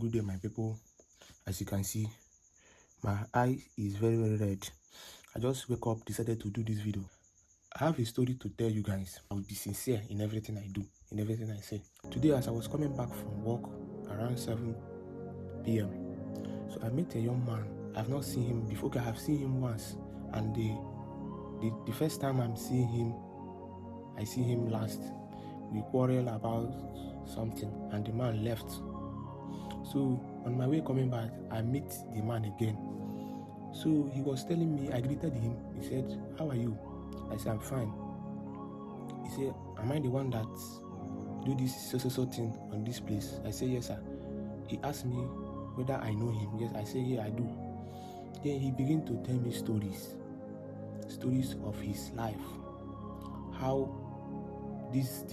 Good day, my people. As you can see, my eye is very red. I just wake up, decided to do this video. I have a story to tell you guys. I will be sincere in everything I do, in everything I say. Today, as I was coming back from work around 7 p.m., so I met a young man. I've not seen him before. Okay, I have seen him once, and the first time I'm seeing him, I see him last. We quarreled about something, and the man left. So on my way coming back, I meet the man again. So he was telling me, I greeted him. He said, "How are you?" I said, "I'm fine." He said, "Am I the one that do this so thing on this place?" I said, "Yes, sir." He asked me whether I know him. Yes, I said, "Yeah, I do." Then he began to tell me stories of his life, how this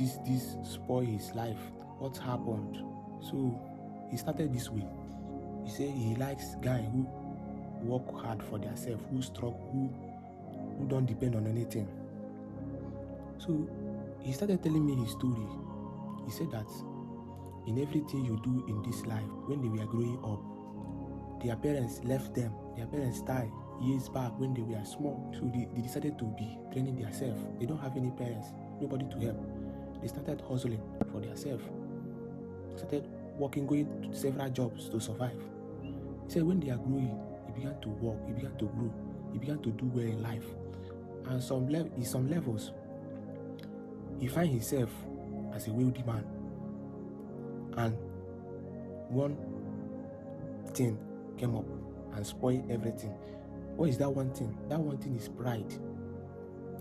spoil his life, what happened. So he started this way. He said he likes guys who work hard for themselves, who struggle, who don't depend on anything. So he started telling me his story. He said that in everything you do in this life, when they were growing up, their parents left them. Their parents died years back when they were small. So they decided to be training themselves. They don't have any parents, nobody to help. They started hustling for themselves. Started working, going to several jobs to survive. He said when they are growing, he began to work, he began to grow, he began to do well in life. And in some levels, he find himself as a wealthy man. And one thing came up and spoiled everything. What is that one thing? That one thing is pride.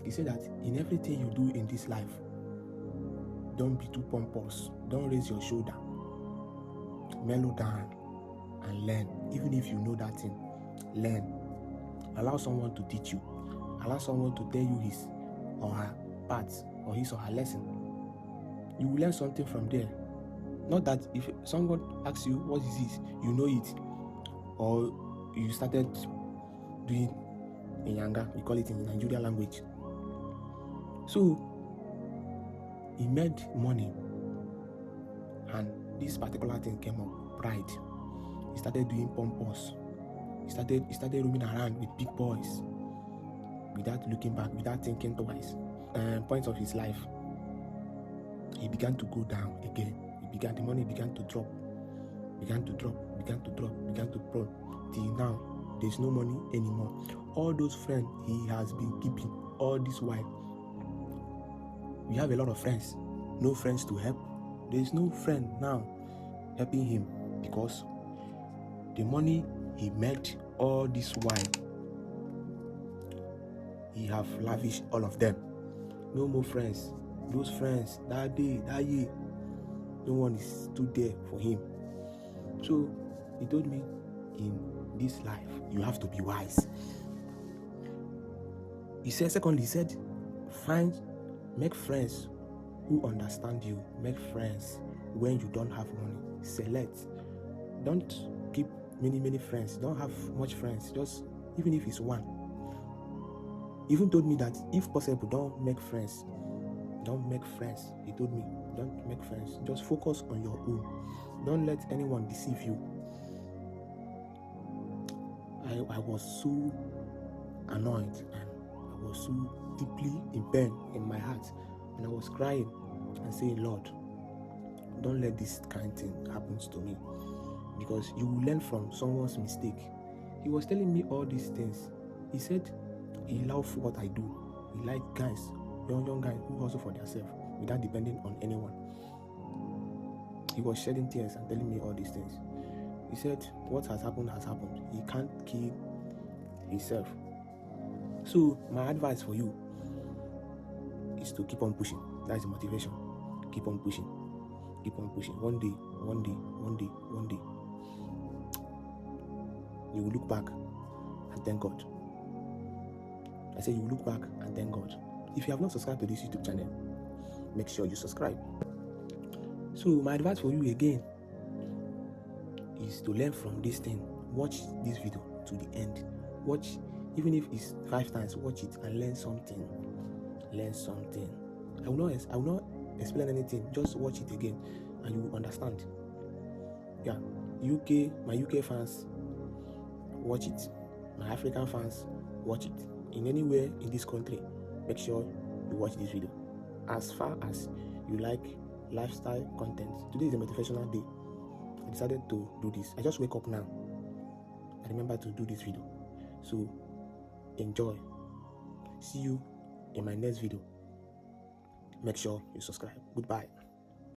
He said that in everything you do in this life, don't be too pompous. Don't raise your shoulder. Mellow down and learn. Even if you know that thing, learn. Allow someone to teach you. Allow someone to tell you his or her part or his or her lesson. You will learn something from there. Not that if someone asks you what is this, you know it, or you started doing in Yanga, we call it in Nigerian language. So he made money, and this particular thing came up, pride. He started doing pompous. He started roaming around with big boys without looking back, without thinking twice. Points of his life, he began to go down again. The money began to drop, began to drop till now. There's no money anymore. All those friends he has been keeping all this while. We have a lot of friends, no friends to help. There's no friend now helping him because the money he made all this while, he have lavished all of them. No more friends. Those friends that day, that year, no one is stood there for him. So he told me, in this life you have to be wise. He said, secondly, he said, make friends who understand you. Make friends when you don't have money. Select. Don't keep many friends. Don't have much friends. Just even if it's one. Even told me that if possible, don't make friends. Don't make friends. He told me, don't make friends. Just focus on your own. Don't let anyone deceive you. I was so annoyed and I was so deeply in pain in my heart, and I was crying and saying, Lord, don't let this kind of thing happen to me, because you will learn from someone's mistake. He was telling me all these things. He said he loves what I do. He likes guys, young guys who hustle for themselves without depending on anyone. He was shedding tears and telling me all these things. He said what has happened has happened. He can't kill himself. So my advice for you is to keep on pushing. That's the motivation. Keep on pushing. Keep on pushing. One day, you will look back and thank God. I say you will look back and thank God. If you have not subscribed to this YouTube channel, make sure you subscribe. So my advice for you again is to learn from this thing. Watch this video to the end. Watch, even if it's 5 times, watch it and learn something. Learn something. I will not explain anything. Just watch it again and you will understand. Yeah. my UK fans, watch it. My African fans, watch it. In anywhere in this country, make sure you watch this video. As far as you like lifestyle content, today is a motivational day. I decided to do this. I just wake up now. I remember to do this video. So enjoy. See you in my next video. Make sure you subscribe. Goodbye.